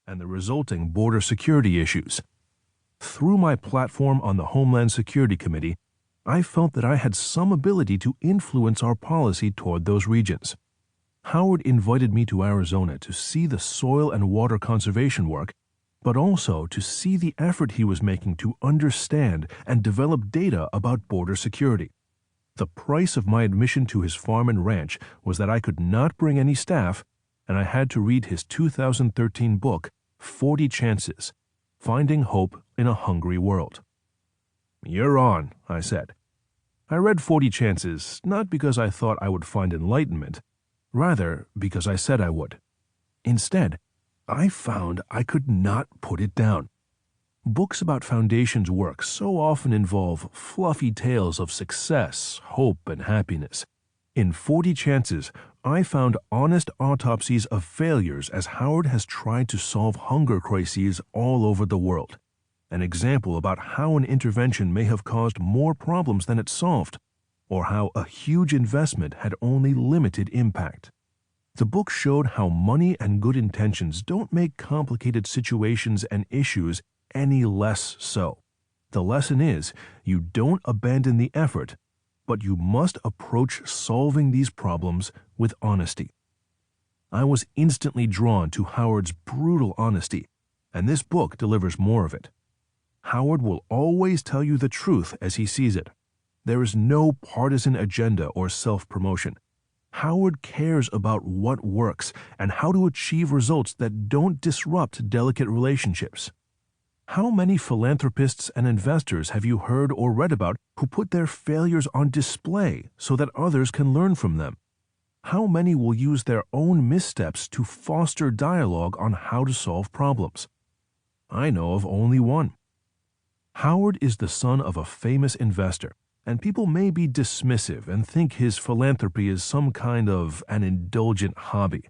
and the resulting border security issues. Through my platform on the Homeland Security Committee, I felt that I had some ability to influence our policy toward those regions. Howard invited me to Arizona to see the soil and water conservation work, but also to see the effort he was making to understand and develop data about border security. The price of my admission to his farm and ranch was that I could not bring any staff, and I had to read his 2013 book, 40 Chances, Finding Hope in a Hungry World. "You're on," I said. I read 40 Chances not because I thought I would find enlightenment, rather because I said I would. Instead, I found I could not put it down. Books about foundations work so often involve fluffy tales of success, hope, and happiness. In 40 Chances, I found honest autopsies of failures as Howard has tried to solve hunger crises all over the world. An example about how an intervention may have caused more problems than it solved, or how a huge investment had only limited impact. The book showed how money and good intentions don't make complicated situations and issues any less so. The lesson is, you don't abandon the effort, but you must approach solving these problems with honesty. I was instantly drawn to Howard's brutal honesty, and this book delivers more of it. Howard will always tell you the truth as he sees it. There is no partisan agenda or self-promotion. Howard cares about what works and how to achieve results that don't disrupt delicate relationships. How many philanthropists and investors have you heard or read about who put their failures on display so that others can learn from them? How many will use their own missteps to foster dialogue on how to solve problems? I know of only one. Howard is the son of a famous investor, and people may be dismissive and think his philanthropy is some kind of an indulgent hobby.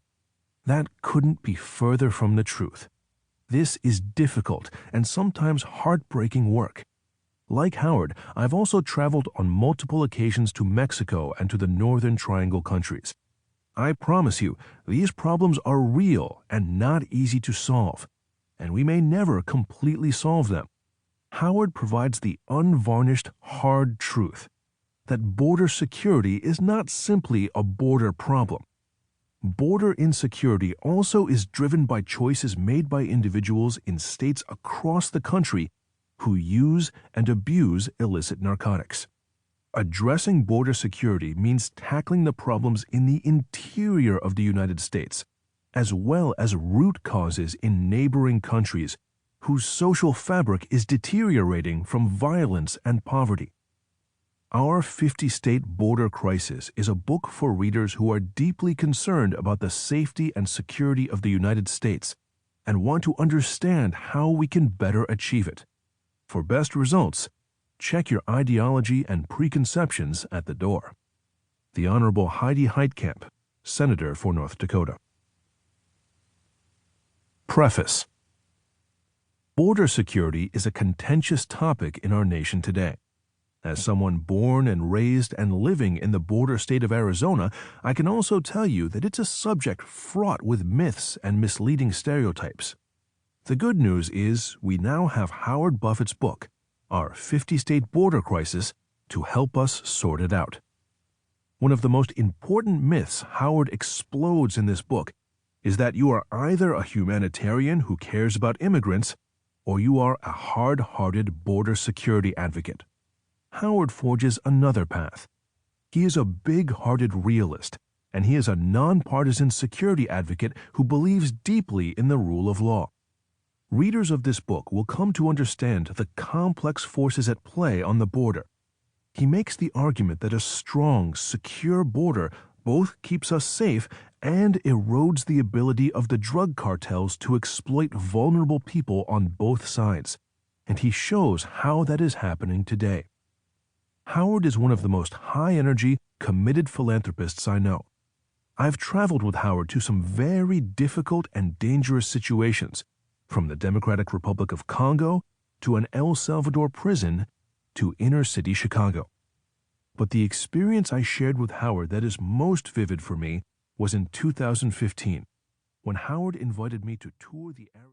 That couldn't be further from the truth. This is difficult and sometimes heartbreaking work. Like Howard, I've also traveled on multiple occasions to Mexico and to the Northern Triangle countries. I promise you, these problems are real and not easy to solve, and we may never completely solve them. Howard provides the unvarnished, hard truth that border security is not simply a border problem. Border insecurity also is driven by choices made by individuals in states across the country who use and abuse illicit narcotics. Addressing border security means tackling the problems in the interior of the United States, as well as root causes in neighboring countries whose social fabric is deteriorating from violence and poverty. Our 50-state border crisis is a book for readers who are deeply concerned about the safety and security of the United States and want to understand how we can better achieve it. For best results, check your ideology and preconceptions at the door. The Honorable Heidi Heitkamp, Senator for North Dakota. Preface. Border security is a contentious topic in our nation today. As someone born and raised and living in the border state of Arizona, I can also tell you that it's a subject fraught with myths and misleading stereotypes. The good news is we now have Howard Buffett's book, Our 50-State Border Crisis, to help us sort it out. One of the most important myths Howard explodes in this book is that you are either a humanitarian who cares about immigrants or you are a hard-hearted border security advocate. Howard forges another path. He is a big-hearted realist, and he is a nonpartisan security advocate who believes deeply in the rule of law. Readers of this book will come to understand the complex forces at play on the border. He makes the argument that a strong, secure border both keeps us safe and erodes the ability of the drug cartels to exploit vulnerable people on both sides, and he shows how that is happening today. Howard is one of the most high-energy, committed philanthropists I know. I've traveled with Howard to some very difficult and dangerous situations, from the Democratic Republic of Congo to an El Salvador prison to inner-city Chicago. But the experience I shared with Howard that is most vivid for me was in 2015, when Howard invited me to tour the area.